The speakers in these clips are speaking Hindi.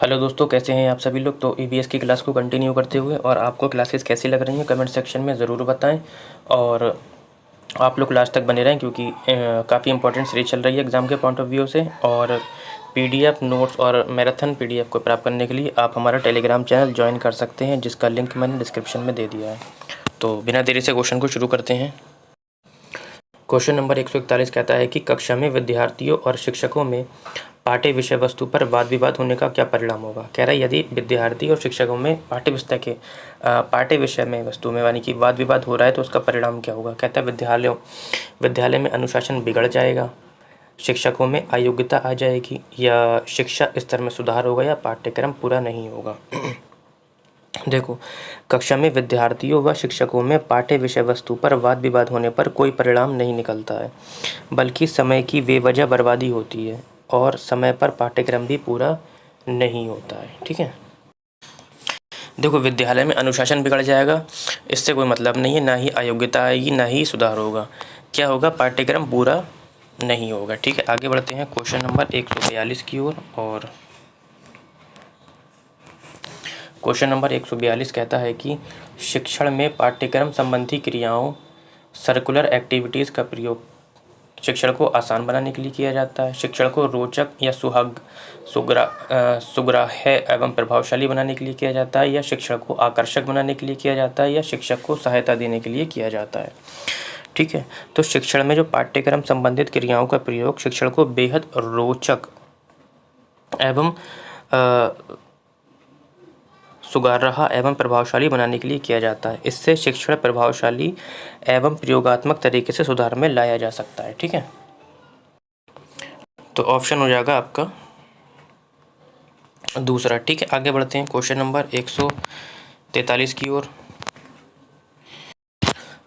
हेलो दोस्तों, कैसे हैं आप सभी लोग। तो ईवीएस की क्लास को कंटिन्यू करते हुए और आपको क्लासेस कैसी लग रही हैं कमेंट सेक्शन में ज़रूर बताएं। और आप लोग लास्ट तक बने रहें क्योंकि काफ़ी इंपॉर्टेंट सीरीज चल रही है एग्ज़ाम के पॉइंट ऑफ व्यू से। और पीडीएफ नोट्स और मैराथन पीडीएफ को प्राप्त करने के लिए आप हमारा टेलीग्राम चैनल ज्वाइन कर सकते हैं, जिसका लिंक मैंने डिस्क्रिप्शन में दे दिया है। तो बिना देरी से क्वेश्चन को शुरू करते हैं। क्वेश्चन नंबर 141 कहता है कि कक्षा में विद्यार्थियों और शिक्षकों में पाठ्य विषय वस्तु पर वाद विवाद होने का क्या परिणाम होगा। कह रहा है यदि विद्यार्थी और शिक्षकों में पाठ्य विषय में वस्तु में यानी कि वाद विवाद हो रहा है तो उसका परिणाम क्या होगा। कहता है विद्यालय में अनुशासन बिगड़ जाएगा, शिक्षकों में अयोग्यता आ जाएगी, या शिक्षा स्तर में सुधार होगा, या पाठ्यक्रम पूरा नहीं होगा। देखो, कक्षा में विद्यार्थियों व शिक्षकों में पाठ्य विषय वस्तु पर वाद विवाद होने पर कोई परिणाम नहीं निकलता है, बल्कि समय की बेवजह बर्बादी होती है और समय पर पाठ्यक्रम भी पूरा नहीं होता है। ठीक है, देखो विद्यालय में अनुशासन बिगड़ जाएगा, इससे कोई मतलब नहीं है, ना ही अयोग्यता आएगी ना ही सुधार होगा। क्या होगा, पाठ्यक्रम पूरा नहीं होगा। ठीक है, आगे बढ़ते हैं क्वेश्चन नंबर 142 की ओर। और क्वेश्चन नंबर 142 कहता है कि शिक्षण में पाठ्यक्रम संबंधी क्रियाओं सर्कुलर एक्टिविटीज़ का प्रयोग शिक्षण को आसान बनाने के लिए किया जाता है, शिक्षण को रोचक या सुग्राह्य एवं प्रभावशाली बनाने के लिए किया जाता है, या शिक्षण को आकर्षक बनाने के लिए किया जाता है, या शिक्षक को सहायता देने के लिए किया जाता है। ठीक है, तो शिक्षण में जो पाठ्यक्रम संबंधित क्रियाओं का प्रयोग शिक्षण को बेहद रोचक एवं सुगाराहा एवं प्रभावशाली बनाने के लिए किया जाता है। इससे शिक्षण प्रभावशाली एवं प्रयोगात्मक तरीके से सुधार में लाया जा सकता है। ठीक है, तो ऑप्शन हो जाएगा आपका दूसरा। ठीक है, आगे बढ़ते हैं क्वेश्चन नंबर 143 की ओर।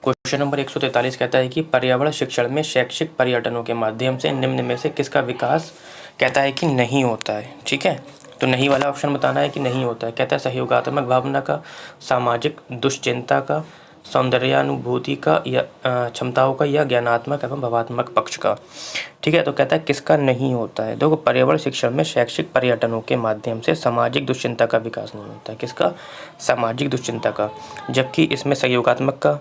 क्वेश्चन नंबर 143 कहता है कि पर्यावरण शिक्षण में शैक्षिक पर्यटनों के माध्यम से निम्न में से किसका विकास कहता है कि नहीं होता है। ठीक है, तो नहीं वाला ऑप्शन बताना है कि नहीं होता है। कहता है सहयोगात्मक भावना का, सामाजिक दुश्चिंता का, सौंदर्यानुभूति का, या क्षमताओं का, या ज्ञानात्मक एवं भावात्मक पक्ष का। ठीक है, तो कहता है किसका नहीं होता है। देखो, पर्यावरण शिक्षण में शैक्षिक पर्यटनों के माध्यम से सामाजिक दुश्चिंता का विकास नहीं होता है। किसका, सामाजिक दुश्चिंता का। जबकि इसमें सहयोगात्मक का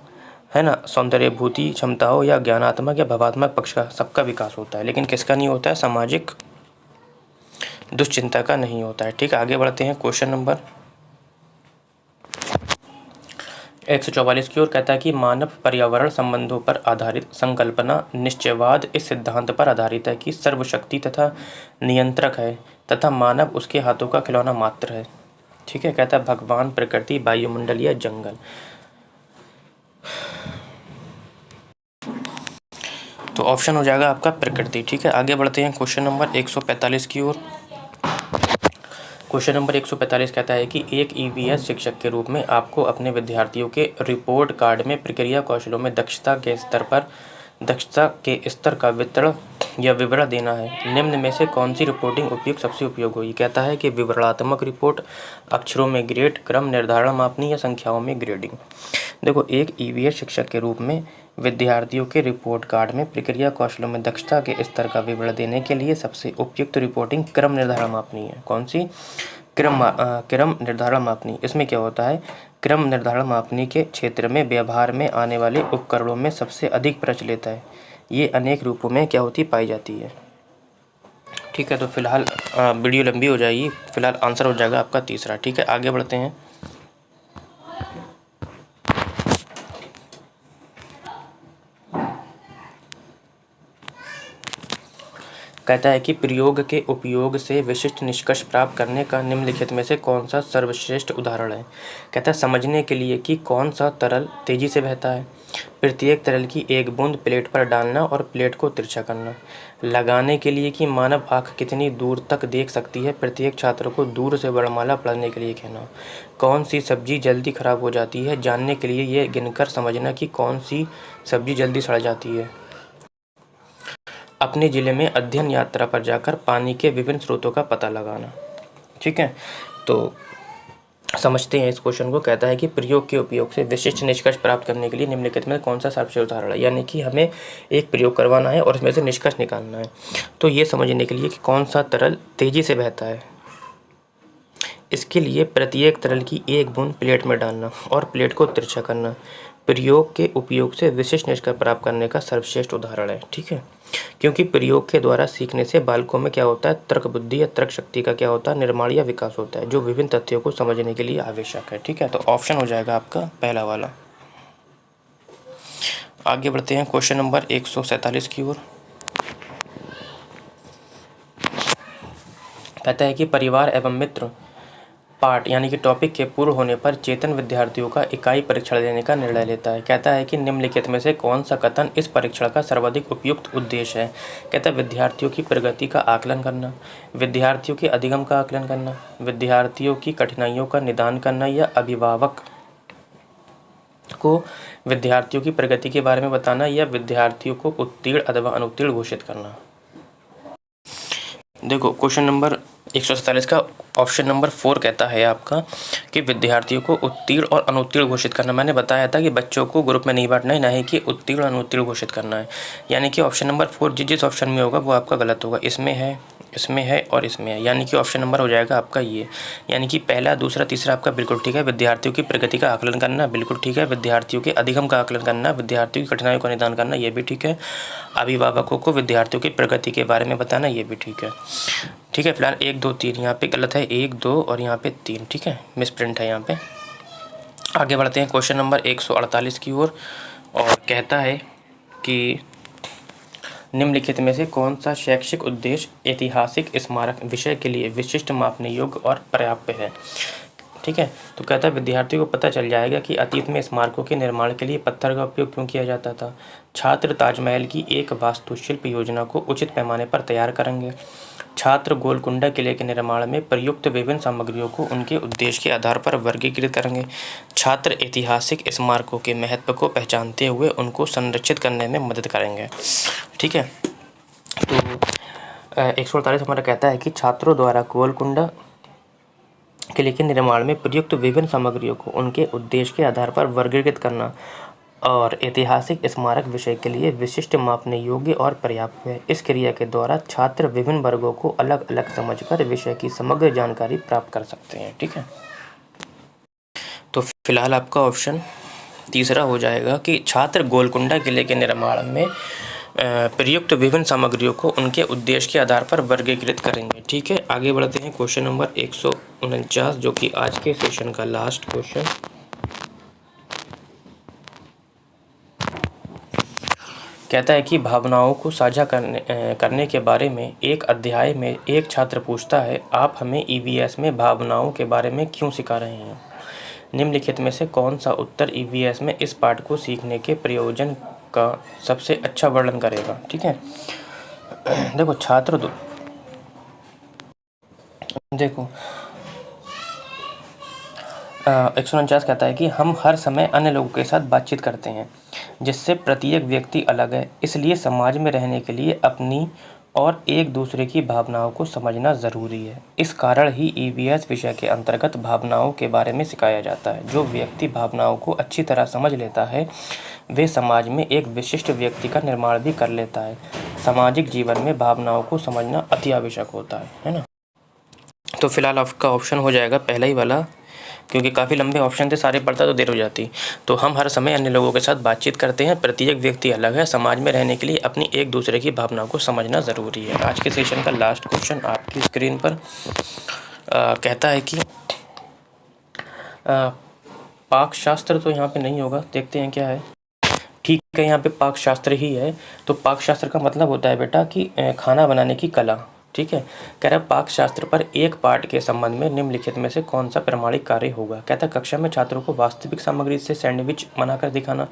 है ना, सौंदर्यभूति, क्षमताओं या ज्ञानात्मक या भावात्मक पक्ष का सबका विकास होता है, लेकिन किसका नहीं होता है, सामाजिक दुश्चिंता का नहीं होता है। ठीक है, आगे बढ़ते हैं क्वेश्चन नंबर 144 की ओर। कहता है कि मानव पर्यावरण संबंधों पर आधारित संकल्पना निश्चयवाद इस सिद्धांत पर आधारित है कि सर्वशक्ति तथा नियंत्रक है तथा मानव उसके हाथों का खिलौना मात्र है। ठीक है, कहता है भगवान, प्रकृति, वायुमंडल या जंगल। तो ऑप्शन हो जाएगा आपका प्रकृति। ठीक है, आगे बढ़ते हैं क्वेश्चन नंबर 145 की ओर। क्वेश्चन नंबर 145 कहता है कि एक ईवीएस शिक्षक के रूप में आपको अपने विद्यार्थियों के रिपोर्ट कार्ड में प्रक्रिया कौशलों में दक्षता के स्तर का विवरण देना है। निम्न में से कौन सी रिपोर्टिंग उपयुक्त सबसे उपयोग होगी। कहता है कि विवरणात्मक रिपोर्ट, अक्षरों में ग्रेड, क्रम निर्धारण मापनी, या संख्याओं में ग्रेडिंग। देखो, एक ईवीएस शिक्षक के रूप में विद्यार्थियों के रिपोर्ट कार्ड में प्रक्रिया कौशलों में दक्षता के स्तर का विवरण देने के लिए सबसे उपयुक्त रिपोर्टिंग क्रम निर्धारण मापनी है। कौन सी, क्रम निर्धारण मापनी। इसमें क्या होता है, क्रम निर्धारण मापनी के क्षेत्र में व्यवहार में आने वाले उपकरणों में सबसे अधिक प्रचलित है। ये अनेक रूपों में क्या होती पाई जाती है। ठीक है, तो फिलहाल वीडियो लंबी हो जाएगी, फिलहाल आंसर हो जाएगा आपका तीसरा। ठीक है, आगे बढ़ते हैं। कहता है कि प्रयोग के उपयोग से विशिष्ट निष्कर्ष प्राप्त करने का निम्नलिखित में से कौन सा सर्वश्रेष्ठ उदाहरण है। कहता है समझने के लिए कि कौन सा तरल तेजी से बहता है, प्रत्येक तरल की एक बूंद प्लेट पर डालना और प्लेट को तिरछा करना, लगाने के लिए कि मानव आँख कितनी दूर तक देख सकती है, प्रत्येक छात्र को दूर से वर्णमाला पढ़ने के लिए कहना, कौन सी सब्जी जल्दी खराब हो जाती है, जानने के लिए ये गिनकर समझना कि कौन सी सब्जी जल्दी सड़ जाती है, अपने ज़िले में अध्ययन यात्रा पर जाकर पानी के विभिन्न स्रोतों का पता लगाना। ठीक है, तो समझते हैं इस क्वेश्चन को। कहता है कि प्रयोग के उपयोग से विशिष्ट निष्कर्ष प्राप्त करने के लिए निम्नलिखित में कौन सा सर्वश्रेष्ठ उदाहरण है। यानी कि हमें एक प्रयोग करवाना है और इसमें से निष्कर्ष निकालना है। तो ये समझने के लिए कि कौन सा तरल तेज़ी से बहता है, इसके लिए प्रत्येक तरल की एक बूंद प्लेट में डालना और प्लेट को तिरछा करना प्रयोग के उपयोग से विशिष्ट निष्कर्ष प्राप्त करने का सर्वश्रेष्ठ उदाहरण है। ठीक है, क्योंकि प्रयोग के द्वारा सीखने से बालकों में क्या होता है, तर्क बुद्धि या तर्क शक्ति का क्या होता है, निर्माण या विकास होता है, जो विभिन्न तथ्यों को समझने के लिए आवश्यक है। ठीक है, तो ऑप्शन हो जाएगा आपका पहला वाला। आगे बढ़ते हैं क्वेश्चन नंबर 147 की ओर। कहता है कि परिवार एवं मित्र पाठ यानी कि टॉपिक के पूर्ण होने पर चेतन विद्यार्थियों का इकाई परीक्षण देने का निर्णय लेता है। कहता है कि निम्नलिखित में से कौन सा कथन इस परीक्षण का सर्वाधिक उपयुक्त उद्देश्य है। कहता है विद्यार्थियों की प्रगति का आकलन करना, विद्यार्थियों के अधिगम का आकलन करना, विद्यार्थियों की कठिनाइयों का निदान करना या अभिभावक को विद्यार्थियों की प्रगति के बारे में बताना या विद्यार्थियों को उत्तीर्ण अथवा अनुत्तीर्ण घोषित करना। देखो क्वेश्चन नंबर 147 का ऑप्शन नंबर 4 कहता है आपका कि विद्यार्थियों को उत्तीर्ण और अनुत्तीर्ण घोषित करना। मैंने बताया था कि बच्चों को ग्रुप में नहीं बांटना है, ना ही कि उत्तीर्ण और अनुत्तीर्ण घोषित करना है। यानी कि ऑप्शन नंबर 4 जिस ऑप्शन में होगा वो आपका गलत होगा। इसमें है, इसमें है और इसमें है, यानी कि ऑप्शन नंबर हो जाएगा आपका ये। यानी कि पहला, दूसरा, तीसरा आपका बिल्कुल ठीक है। विद्यार्थियों की प्रगति का आकलन करना बिल्कुल ठीक है। विद्यार्थियों के अधिगम का आकलन करना, विद्यार्थियों की कठिनाइयों का निदान करना, ये भी ठीक है। अभिभावकों को विद्यार्थियों की प्रगति के बारे में बताना, ये भी ठीक है। ठीक है, फिलहाल 1 2 3 यहाँ पे गलत है, 1 2 और यहाँ पे 3। ठीक है, मिस प्रिंट है यहाँ पे। आगे बढ़ते हैं क्वेश्चन नंबर 148 की ओर और कहता है कि निम्नलिखित में से कौन सा शैक्षिक उद्देश्य ऐतिहासिक स्मारक विषय के लिए विशिष्ट मापने योग्य और पर्याप्त है। ठीक है, तो कहता है विद्यार्थियों को पता चल जाएगा कि अतीत में स्मारकों के निर्माण के लिए पत्थर का उपयोग क्यों किया जाता था। छात्र ताजमहल की एक वास्तुशिल्प योजना को उचित पैमाने पर तैयार करेंगे। छात्र गोलकुंडा किले के निर्माण में प्रयुक्त विभिन्न सामग्रियों को उनके उद्देश्य के आधार पर वर्गीकृत करेंगे। छात्र ऐतिहासिक स्मारकों के महत्व को पहचानते हुए उनको संरक्षित करने में मदद करेंगे। ठीक है, तो 148 हमारा कहता है कि छात्रों द्वारा गोलकुंडा किले के निर्माण में प्रयुक्त विभिन्न सामग्रियों को उनके उद्देश्य के आधार पर वर्गीकृत करना और ऐतिहासिक स्मारक विषय के लिए विशिष्ट मापने योग्य और पर्याप्त है। इस क्रिया के द्वारा छात्र विभिन्न वर्गों को अलग अलग समझकर विषय की समग्र जानकारी प्राप्त कर सकते हैं। ठीक है, तो फिलहाल आपका ऑप्शन तीसरा हो जाएगा कि छात्र गोलकुंडा किले के निर्माण में प्रयुक्त विभिन्न सामग्रियों को उनके उद्देश्य के आधार पर वर्गीकृत करेंगे। ठीक है, आगे बढ़ते हैं क्वेश्चन नंबर 149 जो कि आज के सेशन का लास्ट क्वेश्चन। कहता है कि भावनाओं को साझा करने के बारे में एक अध्याय में एक छात्र पूछता है, आप हमें ईवीएस में भावनाओं के बारे में क्यों सिखा रहे हैं। निम्नलिखित में से कौन सा उत्तर ईवीएस में इस पाठ को सीखने के प्रयोजन का सबसे अच्छा वर्णन करेगा। ठीक है, देखो छात्र देखो 149 कहता है कि हम हर समय अन्य लोगों के साथ बातचीत करते हैं जिससे प्रत्येक व्यक्ति अलग है, इसलिए समाज में रहने के लिए अपनी और एक दूसरे की भावनाओं को समझना ज़रूरी है। इस कारण ही ईवीएस विषय के अंतर्गत भावनाओं के बारे में सिखाया जाता है। जो व्यक्ति भावनाओं को अच्छी तरह समझ लेता है वे समाज में एक विशिष्ट व्यक्ति का निर्माण भी कर लेता है। सामाजिक जीवन में भावनाओं को समझना अति आवश्यक होता है ना। तो फिलहाल आपका ऑप्शन हो जाएगा पहला ही वाला, क्योंकि काफ़ी लंबे ऑप्शन थे, सारे पढ़ता तो देर हो जाती। तो हम हर समय अन्य लोगों के साथ बातचीत करते हैं, प्रत्येक व्यक्ति अलग है, समाज में रहने के लिए अपनी एक दूसरे की भावनाओं को समझना ज़रूरी है। आज के सेशन का लास्ट क्वेश्चन आपकी स्क्रीन पर कहता है कि पाक शास्त्र तो यहाँ पे नहीं होगा, देखते हैं क्या है। ठीक है, यहाँ पे पाक शास्त्र ही है। तो पाक शास्त्र का मतलब होता है बेटा कि खाना बनाने की कला। ठीक है, कह रहा है पाक शास्त्र पर एक पाठ के संबंध में निम्नलिखित में से कौन सा प्रमाणिक कार्य होगा। कहता है कक्षा में छात्रों को वास्तविक सामग्री से सैंडविच बनाकर दिखाना,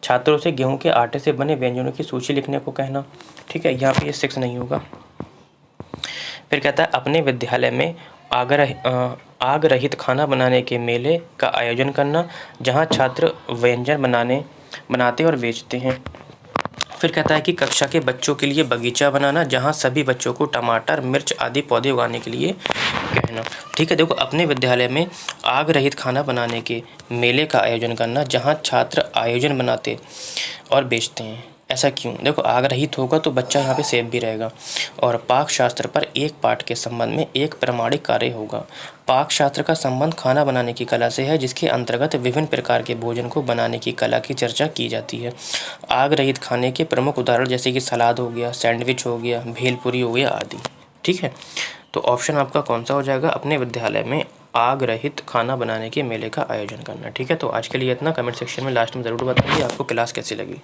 छात्रों से गेहूं के आटे से बने व्यंजनों की सूची लिखने को कहना। ठीक है, यहाँ पे ये 6 नहीं होगा। फिर कहता है अपने विद्यालय में आग रहित खाना बनाने के मेले का आयोजन करना, जहाँ छात्र व्यंजन बनाते और बेचते हैं। फिर कहता है कि कक्षा के बच्चों के लिए बगीचा बनाना, जहाँ सभी बच्चों को टमाटर, मिर्च आदि पौधे उगाने के लिए कहना। ठीक है, देखो अपने विद्यालय में आग रहित खाना बनाने के मेले का आयोजन करना, जहाँ छात्र आयोजन बनाते और बेचते हैं। ऐसा क्यों? देखो, आग रहित होगा तो बच्चा यहाँ पे सेफ भी रहेगा। और पाक शास्त्र पर एक पाठ के संबंध में एक प्रामाणिक कार्य होगा। पाक शास्त्र का संबंध खाना बनाने की कला से है, जिसके अंतर्गत विभिन्न प्रकार के भोजन को बनाने की कला की चर्चा की जाती है। आग रहित खाने के प्रमुख उदाहरण जैसे कि सलाद हो गया, सैंडविच हो गया, भेलपुरी हो गया आदि। ठीक है, तो ऑप्शन आपका कौन सा हो जाएगा? अपने विद्यालय में आग रहित खाना बनाने के मेले का आयोजन करना। ठीक है, तो आज के लिए इतना। कमेंट सेक्शन में लास्ट में ज़रूर बताइए आपको क्लास कैसी लगी।